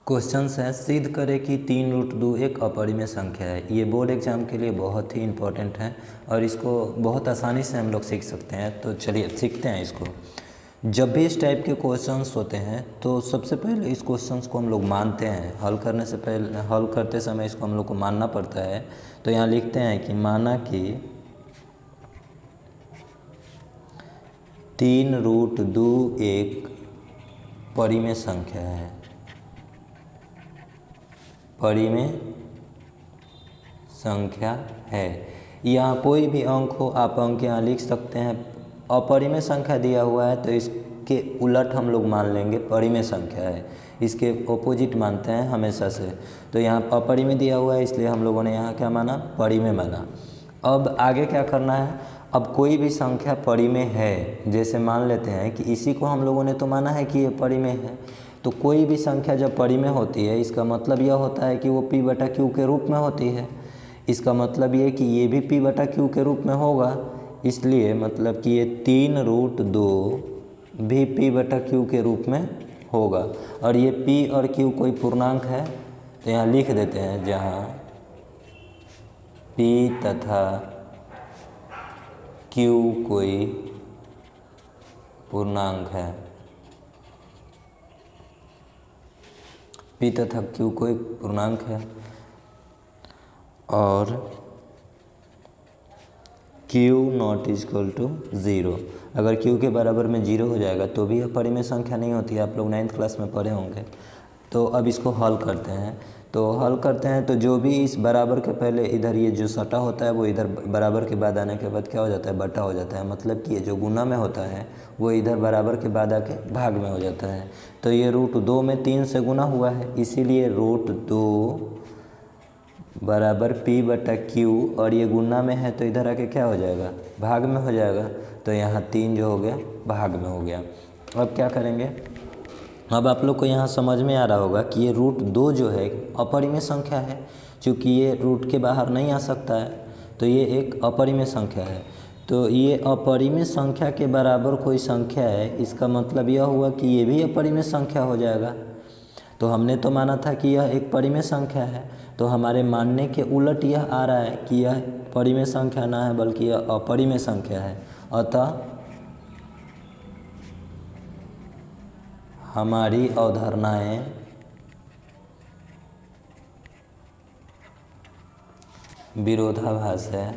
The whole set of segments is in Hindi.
क्वेश्चन है, सिद्ध करें कि 3√2 एक अपरिमेय संख्या है। ये बोर्ड एग्जाम के लिए बहुत ही इम्पोर्टेंट है और इसको बहुत आसानी से हम लोग सीख सकते हैं। तो चलिए सीखते हैं इसको। जब भी इस टाइप के क्वेश्चंस होते हैं तो सबसे पहले इस क्वेश्चंस को हम लोग मानते हैं। हल करते समय इसको हम लोग को मानना पड़ता है। तो यहाँ लिखते हैं कि माना कि 3√2 एक परिमेय संख्या है। परिमेय संख्या है। यहाँ कोई भी अंक हो, आप अंक यहाँ लिख सकते हैं। अपरिमेय संख्या दिया हुआ है तो इसके उलट हम लोग मान लेंगे परिमेय संख्या है। इसके ऑपोजिट मानते हैं हमेशा से। तो यहाँ अपरिमेय दिया हुआ है इसलिए हम लोगों ने यहाँ क्या माना, परिमेय माना। अब आगे क्या करना है, अब कोई भी संख्या परिमेय है, जैसे मान लेते हैं कि इसी को हम लोगों ने तो माना है कि ये परिमेय है। तो कोई भी संख्या जब परिमेय होती है इसका मतलब यह होता है कि वो p/q के रूप में होती है। इसका मतलब ये कि ये भी p/q के रूप में होगा। इसलिए मतलब कि ये 3√2 भी p/q के रूप में होगा। और ये p और q कोई पूर्णांक है तो यहाँ लिख देते हैं, जहाँ p तथा q कोई पूर्णांक है। p तथा q कोई पूर्णांक है और q ≠ 0। अगर q के बराबर में 0 हो जाएगा तो भी यह परिमेय संख्या नहीं होती है। आप लोग 9th क्लास में पढ़े होंगे। तो अब इसको हल करते हैं। तो जो भी इस बराबर के पहले इधर ये जो सटा होता है वो इधर बराबर के बाद आने के बाद क्या हो जाता है, बटा हो जाता है। मतलब कि ये जो गुना में होता है वो इधर बराबर के बाद आके भाग में हो जाता है। तो ये √2 में 3 से गुना हुआ है, इसीलिए √2 बराबर p/q, और ये गुना में है तो इधर आके क्या हो जाएगा, भाग में हो जाएगा। तो यहाँ 3 जो हो गया भाग में हो गया। अब क्या करेंगे, अब आप लोग को यहाँ समझ में आ रहा होगा कि ये √2 जो है अपरिमेय संख्या है। चूँकि ये रूट के बाहर नहीं आ सकता है तो ये एक अपरिमेय संख्या है। तो ये अपरिमेय संख्या के बराबर कोई संख्या है, इसका मतलब यह हुआ कि ये भी अपरिमेय संख्या हो जाएगा। तो हमने तो माना था कि यह एक परिमेय संख्या है, तो हमारे मानने के उलट यह आ रहा है कि यह परिमेय संख्या ना है बल्कि यह अपरिमेय संख्या है। अतः हमारी अवधारणाएं विरोधाभास है।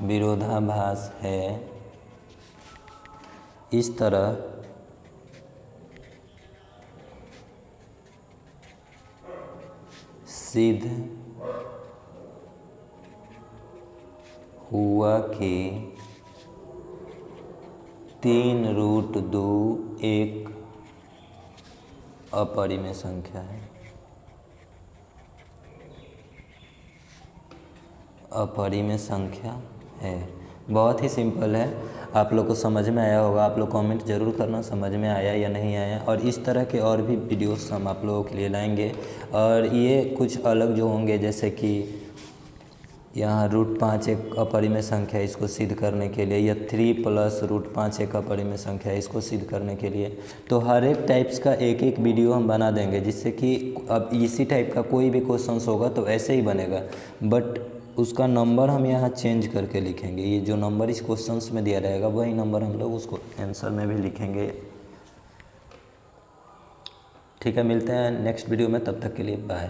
विरोधाभास है। इस तरह सिद्ध हुआ कि 3√2 एक अपरिमेय संख्या है। अपरिमेय संख्या है। बहुत ही सिंपल है, आप लोग को समझ में आया होगा। आप लोग कमेंट जरूर करना समझ में आया या नहीं आया। और इस तरह के और भी वीडियोस हम आप लोगों के लिए लाएंगे। और ये कुछ अलग जो होंगे, जैसे कि यहाँ √5 एक अपरिमेय संख्या है, इसको सिद्ध करने के लिए, या 3 + √5 एक अपरिमेय संख्या है, इसको सिद्ध करने के लिए। तो हर एक टाइप्स का एक एक वीडियो हम बना देंगे, जिससे कि अब इसी टाइप का कोई भी क्वेश्चन होगा तो ऐसे ही बनेगा, बट उसका नंबर हम यहाँ चेंज करके लिखेंगे। ये जो नंबर इस क्वेश्चंस में दिया रहेगा वही नंबर हम लोग उसको आंसर में भी लिखेंगे। ठीक है, मिलते हैं नेक्स्ट वीडियो में, तब तक के लिए बाय।